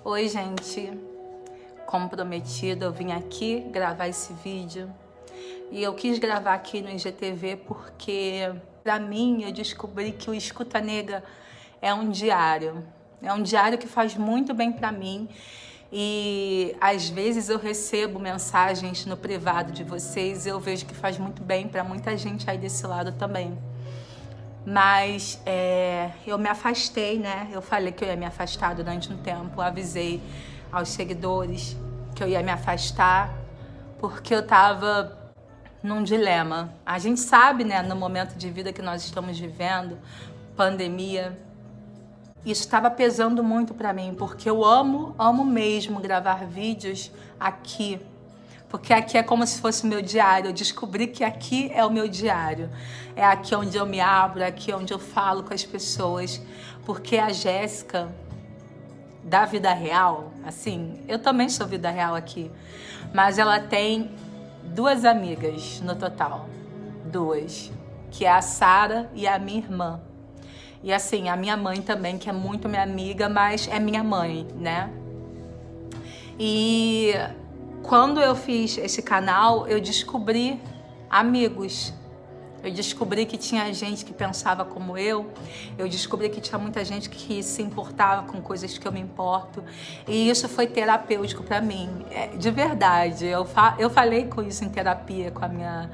Oi, gente. Como prometido, eu vim aqui gravar esse vídeo. E eu quis gravar aqui no IGTV porque, pra mim, eu descobri que o Escuta Nega é um diário. É um diário que faz muito bem pra mim. E às vezes eu recebo mensagens no privado de vocês e eu vejo que faz muito bem pra muita gente aí desse lado também. Mas eu me afastei, né? Eu falei que eu ia me afastar durante um tempo, avisei aos seguidores que eu ia me afastar porque eu tava num dilema. A gente sabe, né, no momento de vida que nós estamos vivendo, pandemia, isso estava pesando muito pra mim, porque eu amo mesmo gravar vídeos aqui. Porque aqui é como se fosse o meu diário. Eu descobri que aqui é o meu diário. É aqui onde eu me abro, é aqui onde eu falo com as pessoas. Porque a Jéssica, da vida real, assim, eu também sou vida real aqui, mas ela tem duas amigas no total. Duas. Que é a Sara e a minha irmã. E assim, a minha mãe também, que é muito minha amiga, mas é minha mãe, né? E quando eu fiz esse canal, eu descobri amigos. Eu descobri que tinha gente que pensava como eu. Eu descobri que tinha muita gente que se importava com coisas que eu me importo. E isso foi terapêutico para mim. De verdade. Eu falei com isso em terapia com a minha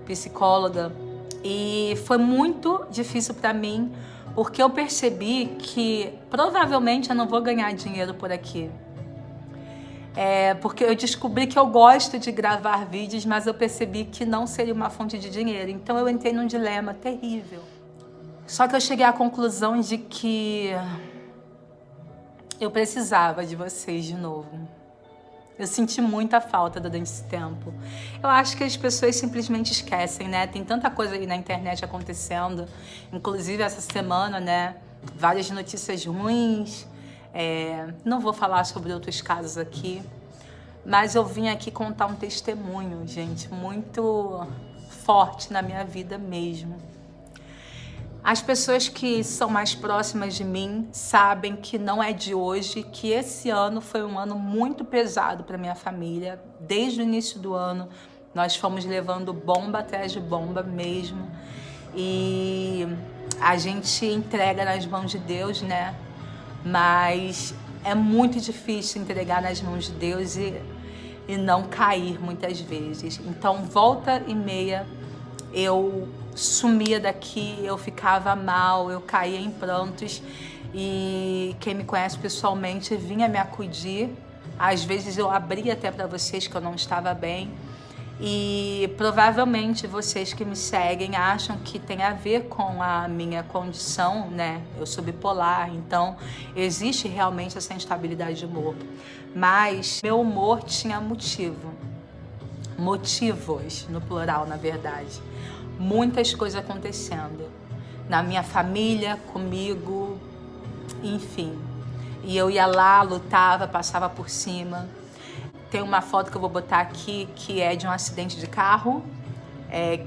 psicóloga. E foi muito difícil para mim, porque eu percebi que provavelmente eu não vou ganhar dinheiro por aqui. Porque eu descobri que eu gosto de gravar vídeos, mas eu percebi que não seria uma fonte de dinheiro. Então eu entrei num dilema terrível. Só que eu cheguei à conclusão de que eu precisava de vocês de novo. Eu senti muita falta durante esse tempo. Eu acho que as pessoas simplesmente esquecem, né? Tem tanta coisa aí na internet acontecendo. Inclusive essa semana, né? Várias notícias ruins. Não vou falar sobre outros casos aqui, mas eu vim aqui contar um testemunho, gente, muito forte na minha vida mesmo. As pessoas que são mais próximas de mim sabem que não é de hoje, que esse ano foi um ano muito pesado para minha família. Desde o início do ano, nós fomos levando bomba atrás de bomba mesmo. E a gente entrega nas mãos de Deus, né? Mas é muito difícil entregar nas mãos de Deus e não cair muitas vezes. Então, volta e meia, eu sumia daqui, eu ficava mal, eu caía em prantos e quem me conhece pessoalmente vinha me acudir. Às vezes eu abria até para vocês que eu não estava bem. E provavelmente vocês que me seguem acham que tem a ver com a minha condição, né? Eu sou bipolar, então existe realmente essa instabilidade de humor. Mas meu humor tinha motivo. Motivos, no plural, na verdade. Muitas coisas acontecendo. Na minha família, comigo, enfim. E eu ia lá, lutava, passava por cima. Tem uma foto que eu vou botar aqui que é de um acidente de carro,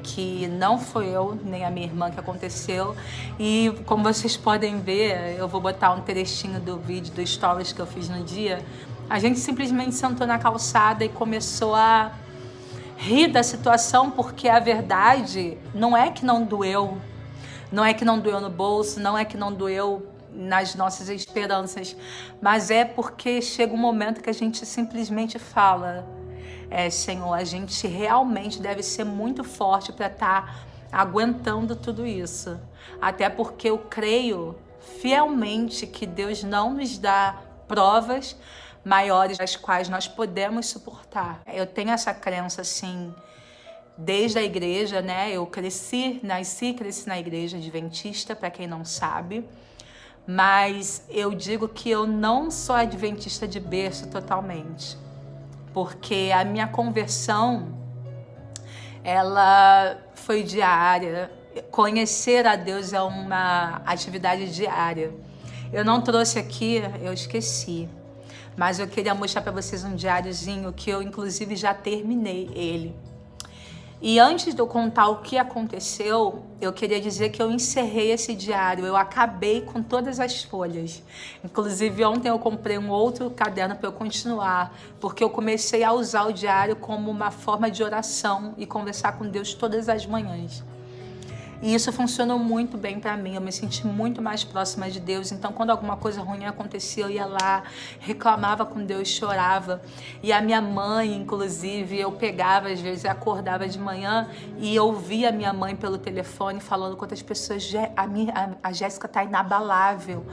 que não foi eu nem a minha irmã que aconteceu. E como vocês podem ver, eu vou botar um trechinho do vídeo, do stories que eu fiz no dia. A gente simplesmente sentou na calçada e começou a rir da situação, porque a verdade não é que não doeu. Não é que não doeu no bolso, não é que não doeu nas nossas esperanças, mas é porque chega um momento que a gente simplesmente fala, Senhor, a gente realmente deve ser muito forte para estar aguentando tudo isso. Até porque eu creio fielmente que Deus não nos dá provas maiores das quais nós podemos suportar. Eu tenho essa crença, assim, desde a igreja, né? Eu nasci e cresci na igreja adventista, para quem não sabe. Mas eu digo que eu não sou adventista de berço totalmente, porque a minha conversão, ela foi diária. Conhecer a Deus é uma atividade diária. Eu não trouxe aqui, eu esqueci, mas eu queria mostrar para vocês um diáriozinho que eu inclusive já terminei ele. E antes de eu contar o que aconteceu, eu queria dizer que eu encerrei esse diário, eu acabei com todas as folhas. Inclusive, ontem eu comprei um outro caderno para eu continuar, porque eu comecei a usar o diário como uma forma de oração e conversar com Deus todas as manhãs. E isso funcionou muito bem para mim, eu me senti muito mais próxima de Deus. Então, quando alguma coisa ruim acontecia, eu ia lá, reclamava com Deus, chorava. E a minha mãe, inclusive, eu pegava, às vezes, acordava de manhã e eu ouvia a minha mãe pelo telefone falando com outras pessoas, a Jéssica tá inabalável,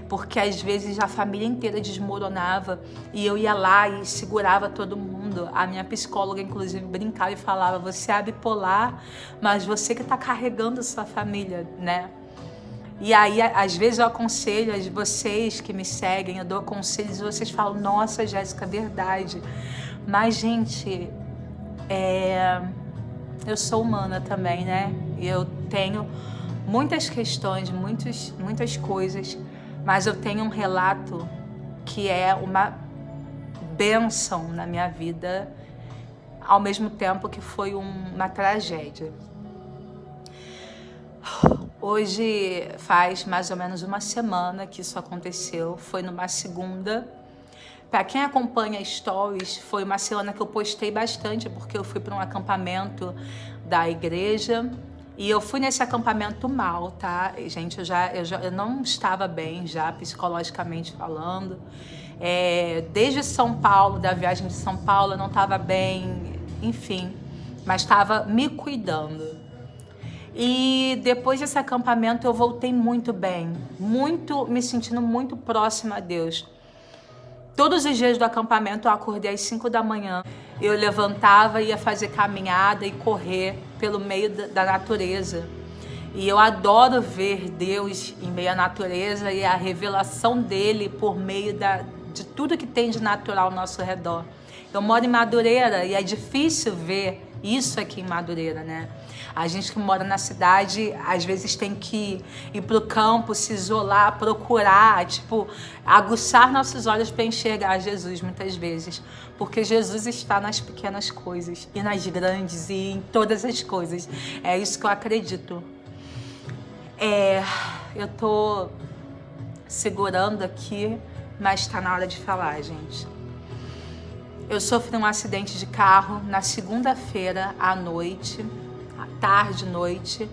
porque às vezes a família inteira desmoronava e eu ia lá e segurava todo mundo. A minha psicóloga, inclusive, brincava e falava, você é bipolar, mas você que tá carregando sua família, né? E aí, às vezes eu aconselho vocês que me seguem, eu dou conselhos e vocês falam, nossa, Jéssica, verdade. Mas, gente, eu sou humana também, né? Eu tenho muitas questões, muitas coisas, mas eu tenho um relato que é uma bênção na minha vida, ao mesmo tempo que foi uma tragédia. Hoje faz mais ou menos uma semana que isso aconteceu, foi numa segunda. Para quem acompanha stories, foi uma semana que eu postei bastante, porque eu fui para um acampamento da igreja e eu fui nesse acampamento mal, tá? Gente, eu não estava bem já, psicologicamente falando. Desde São Paulo, da viagem de São Paulo, eu não estava bem, enfim, mas estava me cuidando. E depois desse acampamento eu voltei muito bem, me sentindo muito próxima a Deus. Todos os dias do acampamento eu acordei às 5 da manhã, eu levantava, ia fazer caminhada e correr pelo meio da natureza. E eu adoro ver Deus em meio à natureza e a revelação dele por meio de tudo que tem de natural ao nosso redor. Eu moro em Madureira e é difícil ver isso aqui em Madureira, né? A gente que mora na cidade, às vezes tem que ir pro campo, se isolar, procurar, aguçar nossos olhos para enxergar Jesus muitas vezes. Porque Jesus está nas pequenas coisas e nas grandes e em todas as coisas. É isso que eu acredito. Eu tô segurando aqui, mas está na hora de falar, gente. Eu sofri um acidente de carro na segunda-feira à noite, à tarde, noite.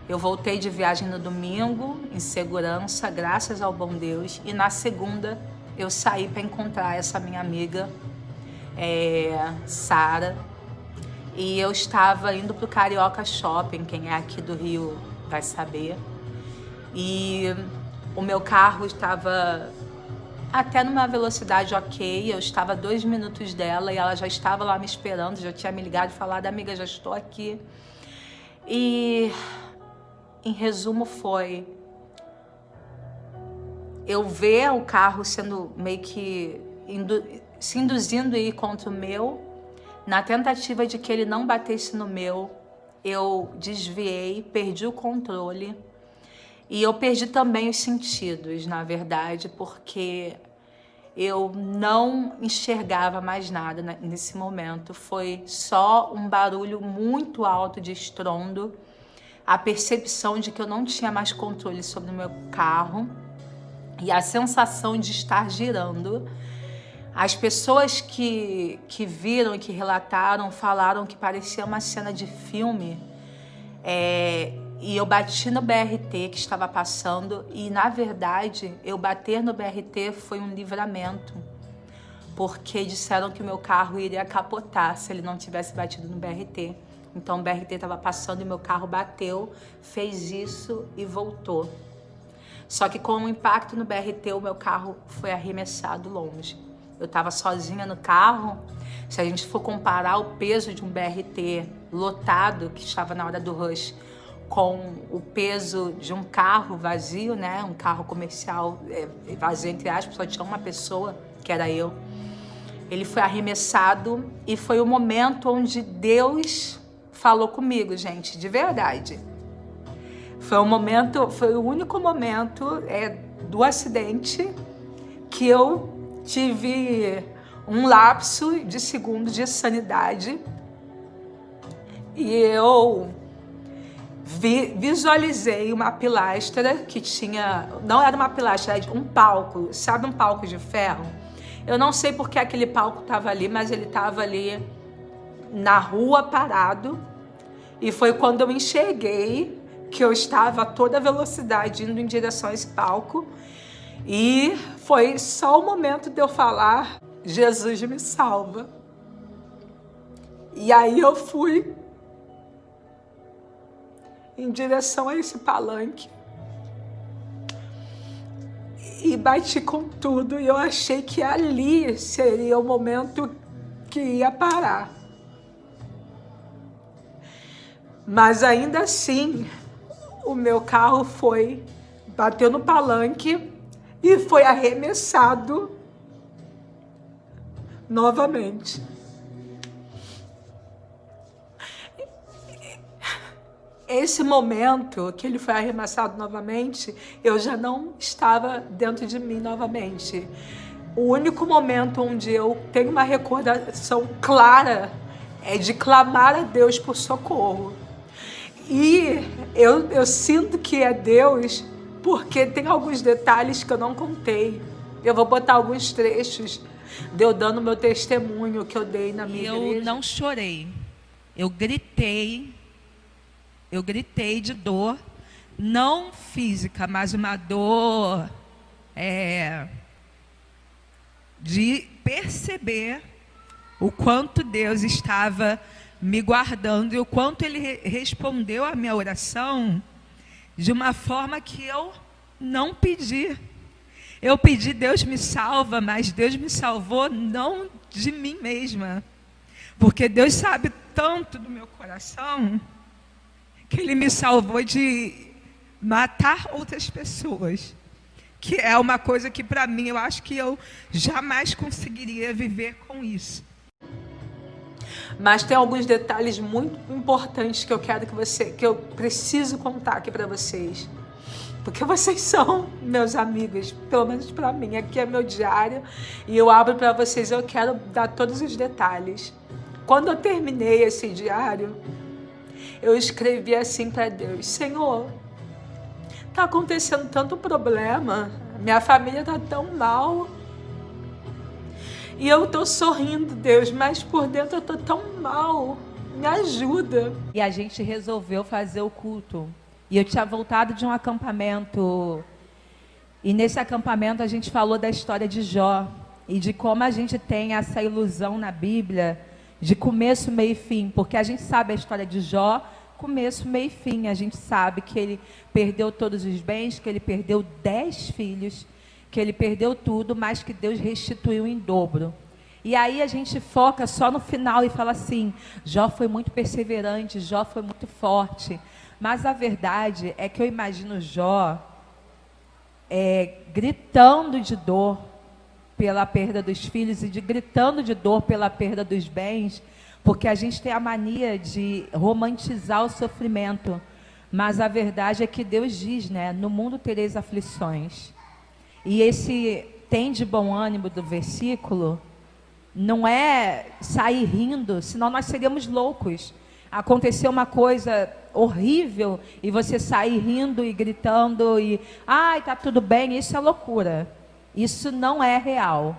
Eu voltei de viagem no domingo, em segurança, graças ao bom Deus. E na segunda, eu saí para encontrar essa minha amiga, Sara. E eu estava indo para o Carioca Shopping, quem é aqui do Rio vai saber. E o meu carro estava até numa velocidade ok, eu estava a 2 minutos dela e ela já estava lá me esperando, já tinha me ligado e falado, amiga, já estou aqui. E, em resumo, foi eu ver o carro sendo meio que se induzindo a ir contra o meu, na tentativa de que ele não batesse no meu, eu desviei, perdi o controle. E eu perdi também os sentidos, na verdade, porque eu não enxergava mais nada nesse momento. Foi só um barulho muito alto de estrondo, a percepção de que eu não tinha mais controle sobre o meu carro e a sensação de estar girando. As pessoas que viram e que relataram falaram que parecia uma cena de filme. E eu bati no BRT que estava passando e, na verdade, eu bater no BRT foi um livramento, porque disseram que o meu carro iria capotar se ele não tivesse batido no BRT. Então o BRT estava passando e meu carro bateu, fez isso e voltou. Só que com o impacto no BRT, o meu carro foi arremessado longe. Eu estava sozinha no carro. Se a gente for comparar o peso de um BRT lotado, que estava na hora do rush, com o peso de um carro vazio, né? Um carro comercial vazio, entre aspas, só tinha uma pessoa, que era eu. Ele foi arremessado e foi o momento onde Deus falou comigo, gente, de verdade. Foi o único momento do acidente que eu tive um lapso de segundo de sanidade. E eu visualizei uma pilastra que tinha... Não era uma pilastra, era um palco. Sabe um palco de ferro? Eu não sei porque aquele palco estava ali, mas ele estava ali na rua parado. E foi quando eu enxerguei que eu estava a toda velocidade indo em direção a esse palco. E foi só o momento de eu falar: Jesus me salva. E aí eu fui em direção a esse palanque e bati com tudo, e eu achei que ali seria o momento que ia parar. Mas ainda assim, o meu carro bateu no palanque e foi arremessado novamente. Esse momento que ele foi arremessado novamente, eu já não estava dentro de mim novamente. O único momento onde eu tenho uma recordação clara é de clamar a Deus por socorro. E eu sinto que é Deus porque tem alguns detalhes que eu não contei. Eu vou botar alguns trechos de eu dando meu testemunho que eu dei na minha igreja. Eu não chorei, eu gritei de dor, não física, mas uma dor de perceber o quanto Deus estava me guardando e o quanto Ele respondeu à minha oração de uma forma que eu não pedi. Eu pedi: Deus me salva, mas Deus me salvou não de mim mesma, porque Deus sabe tanto do meu coração que Ele me salvou de matar outras pessoas, que é uma coisa que para mim eu acho que eu jamais conseguiria viver com isso. Mas tem alguns detalhes muito importantes que eu preciso contar aqui para vocês, porque vocês são meus amigos, pelo menos para mim. Aqui é meu diário e eu abro para vocês. Eu quero dar todos os detalhes. Quando eu terminei esse diário, eu escrevi assim para Deus: Senhor, tá acontecendo tanto problema, minha família tá tão mal, e eu tô sorrindo, Deus, mas por dentro eu tô tão mal, me ajuda. E a gente resolveu fazer o culto, e eu tinha voltado de um acampamento, e nesse acampamento a gente falou da história de Jó, e de como a gente tem essa ilusão na Bíblia, de começo, meio e fim, porque a gente sabe a história de Jó, começo, meio e fim. A gente sabe que ele perdeu todos os bens, que ele perdeu 10 filhos, que ele perdeu tudo, mas que Deus restituiu em dobro. E aí a gente foca só no final e fala assim: Jó foi muito perseverante, Jó foi muito forte. Mas a verdade é que eu imagino Jó gritando de dor pela perda dos filhos e gritando de dor pela perda dos bens, porque a gente tem a mania de romantizar o sofrimento, mas a verdade é que Deus diz, né, no mundo tereis aflições. E esse tem de bom ânimo do versículo não é sair rindo, senão nós seríamos loucos. Aconteceu uma coisa horrível e você sair rindo e gritando e ai, tá tudo bem, isso é loucura. Isso não é real.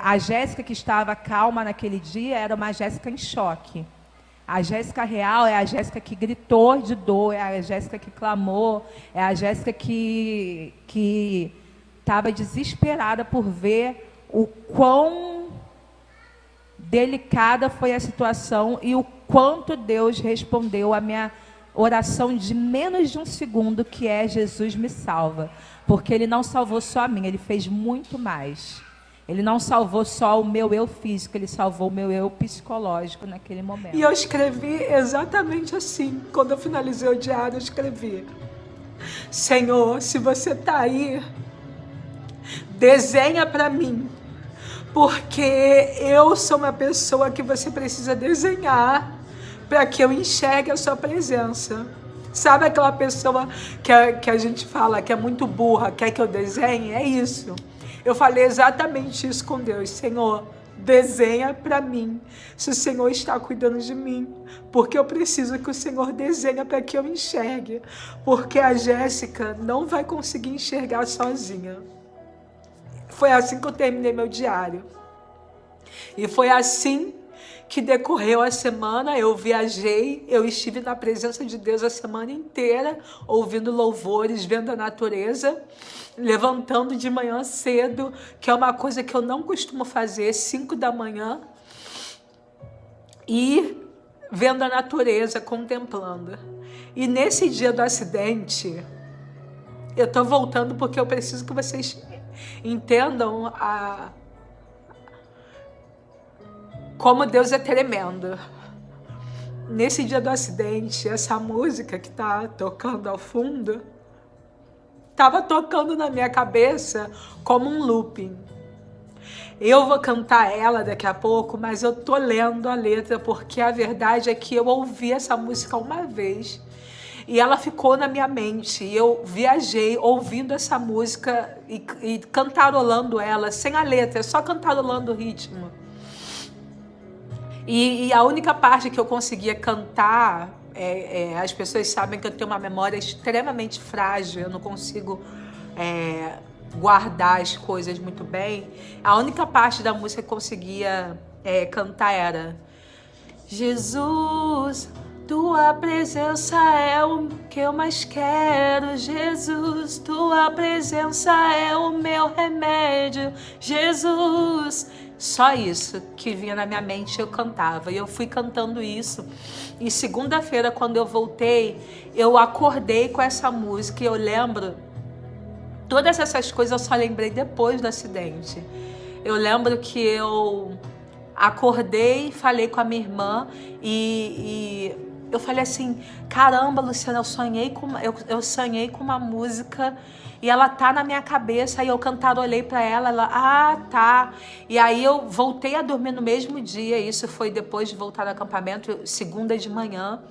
A Jéssica que estava calma naquele dia era uma Jéssica em choque. A Jéssica real é a Jéssica que gritou de dor, é a Jéssica que clamou, é a Jéssica que estava desesperada por ver o quão delicada foi a situação e o quanto Deus respondeu a minha oração de menos de um segundo, que é: Jesus me salva. Porque Ele não salvou só a mim, Ele fez muito mais. Ele não salvou só o meu eu físico, Ele salvou o meu eu psicológico naquele momento. E eu escrevi exatamente assim. Quando eu finalizei o diário, eu escrevi: Senhor, se você está aí, desenha para mim, porque eu sou uma pessoa que você precisa desenhar para que eu enxergue a sua presença. Sabe aquela pessoa que a gente fala que é muito burra, quer que eu desenhe? É isso. Eu falei exatamente isso com Deus: Senhor, desenha para mim se o Senhor está cuidando de mim, porque eu preciso que o Senhor desenhe para que eu enxergue, porque a Jéssica não vai conseguir enxergar sozinha. Foi assim que eu terminei meu diário. E foi assim que decorreu a semana. Eu viajei, eu estive na presença de Deus a semana inteira, ouvindo louvores, vendo a natureza, levantando de manhã cedo, que é uma coisa que eu não costumo fazer, 5 da manhã, e vendo a natureza, contemplando. E nesse dia do acidente, eu tô voltando porque eu preciso que vocês entendam como Deus é tremendo. Nesse dia do acidente, essa música que tá tocando ao fundo estava tocando na minha cabeça como um looping. Eu vou cantar ela daqui a pouco, mas eu tô lendo a letra, porque a verdade é que eu ouvi essa música uma vez e ela ficou na minha mente. Eu viajei ouvindo essa música e cantarolando ela, sem a letra, só cantarolando o ritmo. E a única parte que eu conseguia cantar, as pessoas sabem que eu tenho uma memória extremamente frágil, eu não consigo guardar as coisas muito bem. A única parte da música que eu conseguia cantar era: Jesus, tua presença é o que eu mais quero. Jesus, tua presença é o meu remédio. Jesus. Só isso que vinha na minha mente, eu cantava. E eu fui cantando isso. E segunda-feira, quando eu voltei, eu acordei com essa música. E eu lembro, todas essas coisas eu só lembrei depois do acidente. Eu lembro que eu acordei, falei com a minha irmã e eu falei assim: caramba, Luciana, eu sonhei com uma música e ela tá na minha cabeça. Aí eu cantarolei pra ela, tá. E aí eu voltei a dormir no mesmo dia. Isso foi depois de voltar do acampamento, segunda de manhã.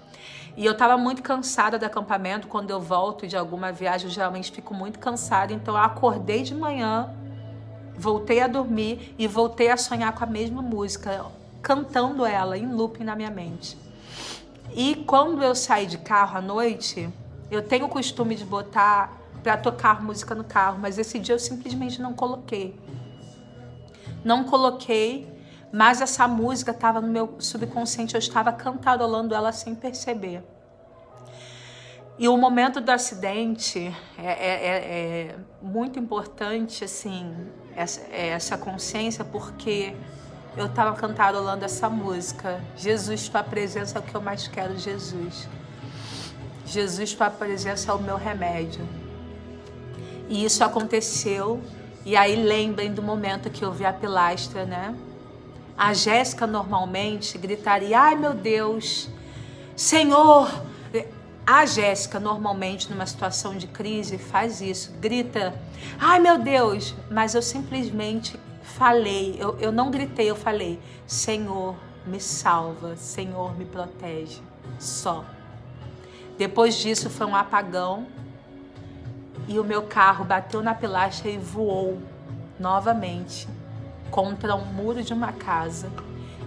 E eu tava muito cansada do acampamento. Quando eu volto de alguma viagem, eu geralmente fico muito cansada. Então eu acordei de manhã, voltei a dormir e voltei a sonhar com a mesma música, cantando ela em looping na minha mente. E quando eu saí de carro à noite, eu tenho o costume de botar para tocar música no carro, mas esse dia eu simplesmente não coloquei. Não coloquei, mas essa música estava no meu subconsciente, eu estava cantarolando ela sem perceber. E o momento do acidente é muito importante, assim, essa consciência, porque eu estava cantarolando essa música. Jesus, tua presença é o que eu mais quero, Jesus. Jesus, tua presença é o meu remédio. E isso aconteceu. E aí lembrem do momento que eu vi a pilastra, né? A Jéssica normalmente gritaria: ai meu Deus, Senhor. A Jéssica normalmente numa situação de crise faz isso, grita: ai meu Deus. Mas eu simplesmente falei, eu não gritei, eu falei: Senhor, me salva, Senhor, me protege. Só. Depois disso foi um apagão e o meu carro bateu na pilastra e voou novamente contra um muro de uma casa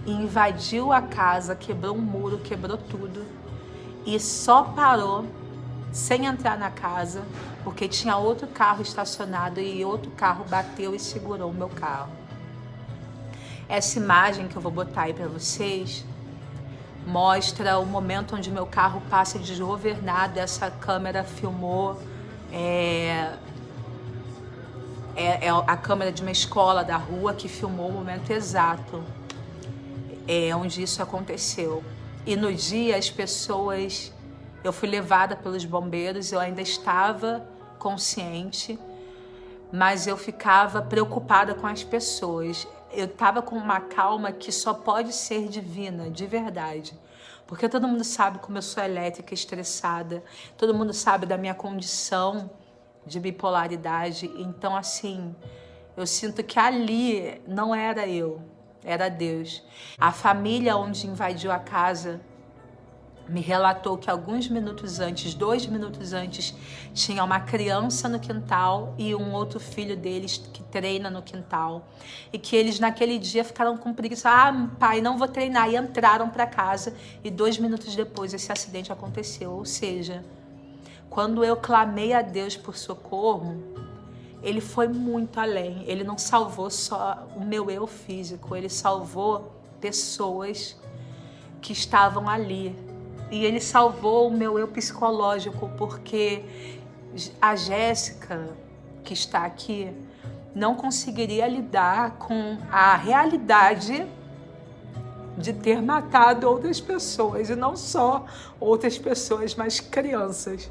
e invadiu a casa, quebrou um muro, quebrou tudo e só parou sem entrar na casa porque tinha outro carro estacionado e outro carro bateu e segurou o meu carro. Essa imagem que eu vou botar aí para vocês mostra o momento onde meu carro passa desgovernado. Essa câmera filmou a câmera de uma escola da rua que filmou o momento exato onde isso aconteceu. E no dia as pessoas, eu fui levada pelos bombeiros, eu ainda estava consciente, mas eu ficava preocupada com as pessoas. Eu estava com uma calma que só pode ser divina, de verdade. Porque todo mundo sabe como eu sou elétrica, estressada. Todo mundo sabe da minha condição de bipolaridade. Então, assim, eu sinto que ali não era eu, era Deus. A família onde invadiu a casa me relatou que alguns minutos antes, 2 minutos antes, tinha uma criança no quintal e um outro filho deles que treina no quintal. E que eles naquele dia ficaram com preguiça. Ah, pai, não vou treinar. E entraram para casa e 2 minutos depois esse acidente aconteceu. Ou seja, quando eu clamei a Deus por socorro, Ele foi muito além. Ele não salvou só o meu eu físico, Ele salvou pessoas que estavam ali. E Ele salvou o meu eu psicológico, porque a Jéssica, que está aqui, não conseguiria lidar com a realidade de ter matado outras pessoas, e não só outras pessoas, mas crianças.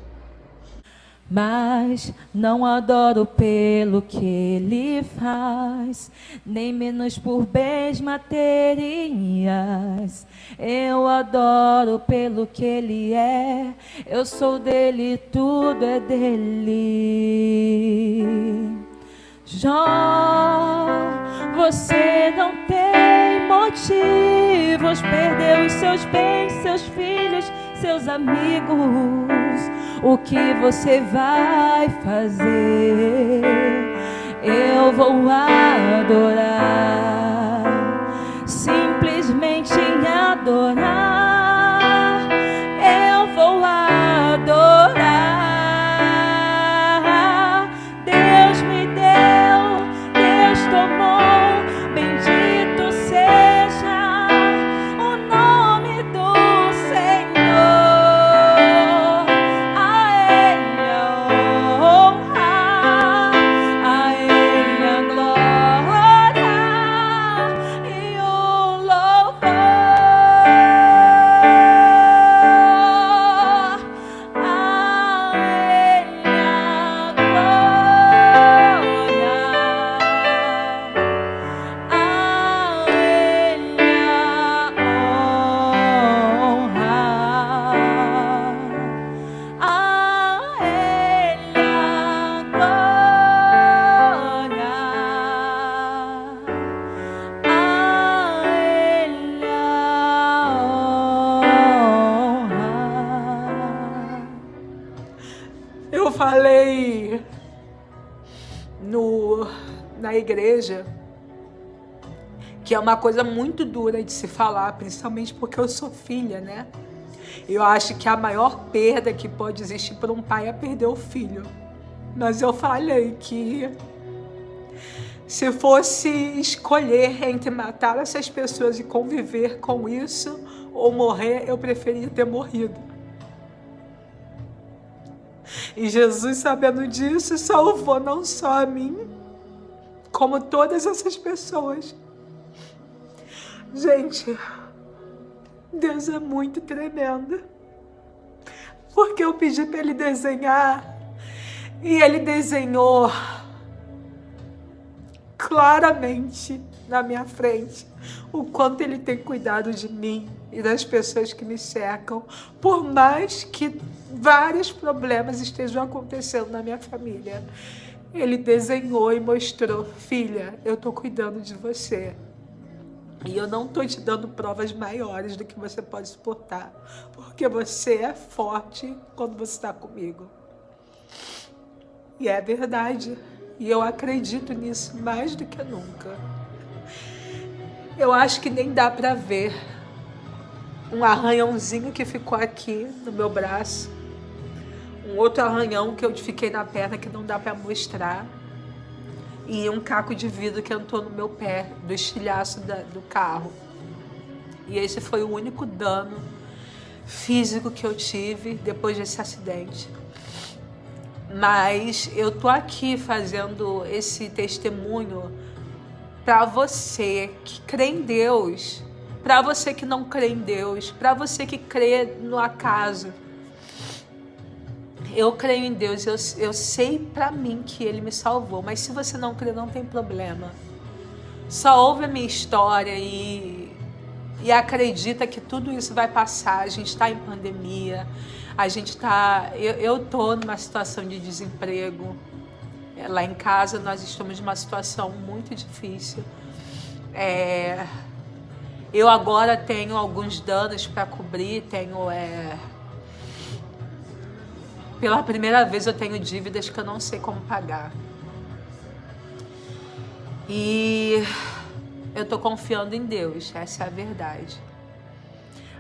Mas não adoro pelo que ele faz, nem menos por bens materiais. Eu adoro pelo que ele é, eu sou dele, tudo é dele. Jó, você não tem motivos, perdeu os seus bens, seus filhos, seus amigos. O que você vai fazer? Eu vou adorar, simplesmente adorar. Eu vou adorar. Deus me deu, Deus tomou, bendito seja o nome do Senhor. A Ele a honra, a Ele a glória e o louvor. A Ele a glória, a Ele a honra, a Ele a glória, a Ele a honra. Eu falei na igreja que é uma coisa muito dura de se falar, principalmente porque eu sou filha, né? Eu acho que a maior perda que pode existir para um pai é perder o filho. Mas eu falei que se fosse escolher entre matar essas pessoas e conviver com isso ou morrer, eu preferia ter morrido. E Jesus, sabendo disso, salvou não só a mim, como todas essas pessoas. Gente, Deus é muito tremendo. Porque eu pedi para Ele desenhar, e Ele desenhou claramente na minha frente o quanto Ele tem cuidado de mim e das pessoas que me cercam, por mais que vários problemas estejam acontecendo na minha família. Ele desenhou e mostrou: filha, eu tô cuidando de você. E eu não tô te dando provas maiores do que você pode suportar, porque você é forte quando você está comigo. E é verdade. E eu acredito nisso mais do que nunca. Eu acho que nem dá pra ver um arranhãozinho que ficou aqui no meu braço. Um outro arranhão que eu fiquei na perna que não dá pra mostrar. E um caco de vidro que entrou no meu pé, do estilhaço do carro. E esse foi o único dano físico que eu tive depois desse acidente. Mas eu tô aqui fazendo esse testemunho para você que crê em Deus, para você que não crê em Deus, para você que crê no acaso. Eu creio em Deus, eu sei pra mim que Ele me salvou, mas se você não crê, não tem problema. Só ouve a minha história e acredita que tudo isso vai passar. A gente está em pandemia, eu tô numa situação de desemprego. Lá em casa nós estamos numa situação muito difícil. Eu agora tenho alguns danos para cobrir, pela primeira vez eu tenho dívidas que eu não sei como pagar. E eu tô confiando em Deus, essa é a verdade.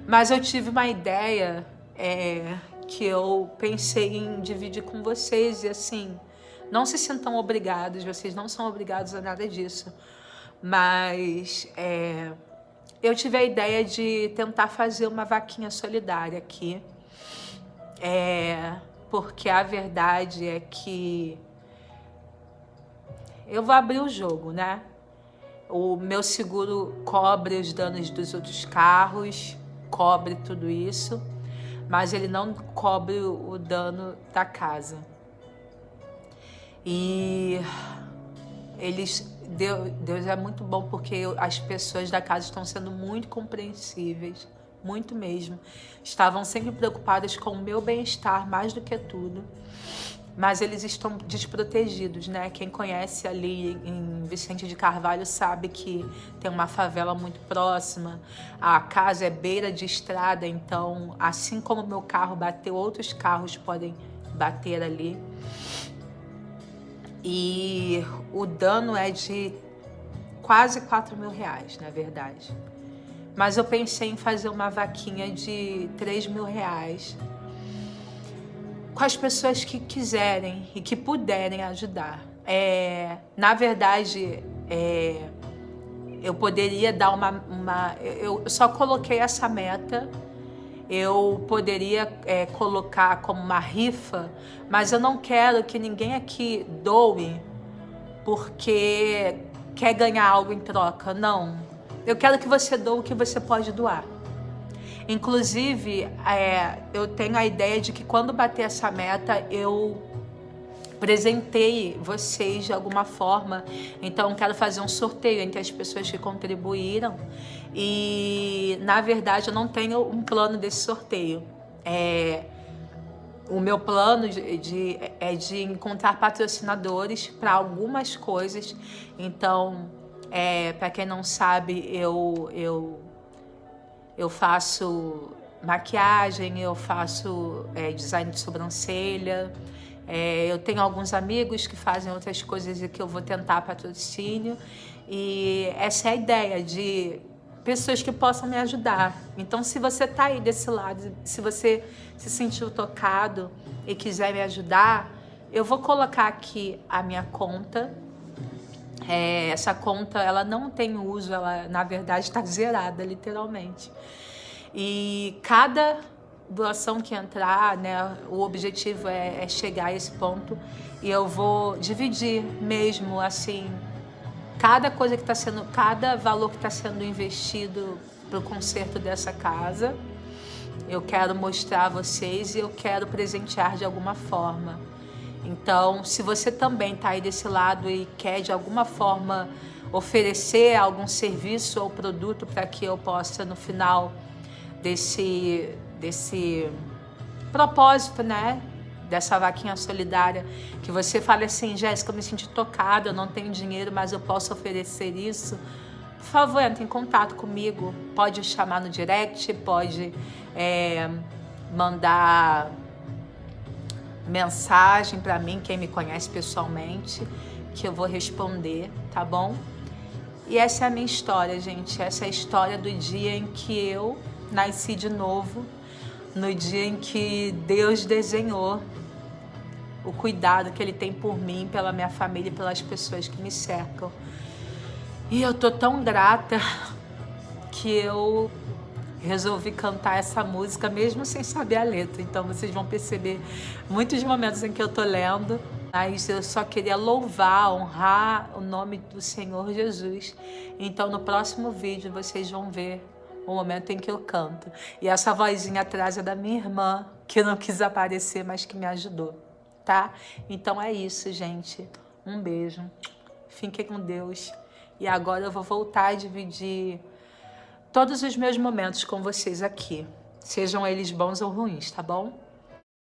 Mas eu tive uma ideia que eu pensei em dividir com vocês e assim, não se sintam obrigados, vocês não são obrigados a nada disso. Mas eu tive a ideia de tentar fazer uma vaquinha solidária aqui. Porque a verdade é que eu vou abrir o jogo, né? O meu seguro cobre os danos dos outros carros, cobre tudo isso, mas ele não cobre o dano da casa. E Deus é muito bom porque as pessoas da casa estão sendo muito compreensíveis, muito mesmo. Estavam sempre preocupadas com o meu bem-estar mais do que tudo. Mas eles estão desprotegidos, né? Quem conhece ali em Vicente de Carvalho sabe que tem uma favela muito próxima. A casa é beira de estrada, então assim como o meu carro bateu, outros carros podem bater ali. E o dano é de quase R$4.000, na verdade. Mas eu pensei em fazer uma vaquinha de R$3.000 com as pessoas que quiserem e que puderem ajudar. Na verdade, eu poderia dar eu só coloquei essa meta. Eu poderia colocar como uma rifa, mas eu não quero que ninguém aqui doe porque quer ganhar algo em troca. Não. Eu quero que você doe o que você pode doar. Inclusive, eu tenho a ideia de que quando bater essa meta, eu presenteie vocês de alguma forma. Então, eu quero fazer um sorteio entre as pessoas que contribuíram. E, na verdade, eu não tenho um plano desse sorteio. O meu plano é de encontrar patrocinadores para algumas coisas. Então, para quem não sabe, eu faço maquiagem, eu faço design de sobrancelha. Eu tenho alguns amigos que fazem outras coisas e que eu vou tentar patrocínio. E essa é a ideia de pessoas que possam me ajudar. Então, se você está aí desse lado, se você se sentiu tocado e quiser me ajudar, eu vou colocar aqui a minha conta. Essa conta, ela não tem uso, ela na verdade está zerada, literalmente. E cada doação que entrar, né, o objetivo é chegar a esse ponto e eu vou dividir mesmo, assim, cada valor que está sendo investido para o conserto dessa casa. Eu quero mostrar a vocês e eu quero presentear de alguma forma. Então, se você também está aí desse lado e quer de alguma forma oferecer algum serviço ou produto para que eu possa, no final desse propósito, né, dessa vaquinha solidária, que você fale assim: Jéssica, eu me senti tocada, eu não tenho dinheiro, mas eu posso oferecer isso. Por favor, entre em contato comigo. Pode chamar no direct, pode mandar mensagem para mim, quem me conhece pessoalmente, que eu vou responder, tá bom? E essa é a minha história, gente. Essa é a história do dia em que eu nasci de novo, no dia em que Deus desenhou o cuidado que Ele tem por mim, pela minha família e pelas pessoas que me cercam. E eu tô tão grata que eu resolvi cantar essa música mesmo sem saber a letra. Então vocês vão perceber muitos momentos em que eu tô lendo, mas eu só queria louvar, honrar o nome do Senhor Jesus. Então no próximo vídeo vocês vão ver o momento em que eu canto. E essa vozinha atrás é da minha irmã, que não quis aparecer, mas que me ajudou, tá? Então é isso, gente. Um beijo. Fiquem com Deus. E agora eu vou voltar a dividir todos os meus momentos com vocês aqui. Sejam eles bons ou ruins, tá bom?